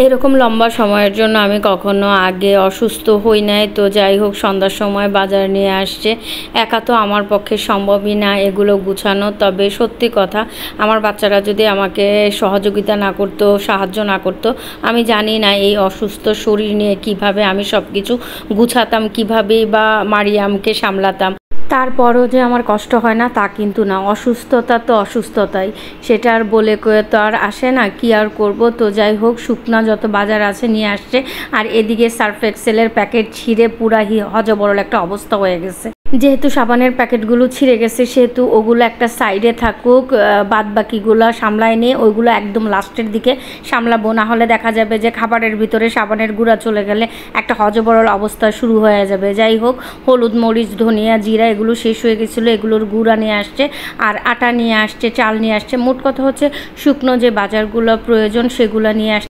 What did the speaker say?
এরকম লম্বা সময়ের জন্য আমি কখনো আগে অসুস্থ হই নাই। তো যাই হোক, সন্ধ্যার সময় বাজার নিয়ে আসছে। একা তো আমার পক্ষে সম্ভবই না এগুলো গুছানো। তবে সত্যি কথা, আমার বাচ্চারা যদি আমাকে সহযোগিতা না করতো, সাহায্য না করতো, আমি জানি না এই অসুস্থ শরীর নিয়ে কিভাবে আমি সব কিছু গুছাতাম, কীভাবেই বা মারিয়ামকে সামলাতাম। তারপরও যে আমার কষ্ট হয় না তা কিন্তু না। অসুস্থতা তো অসুস্থতাই, সেটা আর বলে কয়ে তো আর আসে না, কি আর করব। তো যাই হোক, শুকনা যত বাজার আছে নিয়ে আসছে। আর এদিকে সার্ফ এক্সেলের প্যাকেট ছিঁড়ে পুরা হজবরল একটা অবস্থা হয়ে গেছে। যেহেতু সাবানের প্যাকেটগুলো ছিঁড়ে গেছে, সেহেতু ওগুলো একটা সাইডে থাকুক, বাদ বাকিগুলো সামলায় নিয়ে ওইগুলো একদম লাস্টের দিকে সামলাবো। না হলে দেখা যাবে যে খাবারের ভিতরে সাবানের গুঁড়া চলে গেলে একটা হজবরল অবস্থা শুরু হয়ে যাবে। যাই হোক, হলুদ, মরিচ, ধনিয়া, জিরা এগুলো শেষ হয়ে গেছিলো, এগুলোর গুঁড়া নিয়ে আসছে। আর আটা নিয়ে আসছে, চাল নিয়ে আসছে। মোট কথা হচ্ছে শুকনো যে বাজারগুলো প্রয়োজন সেগুলো নিয়ে আসছে।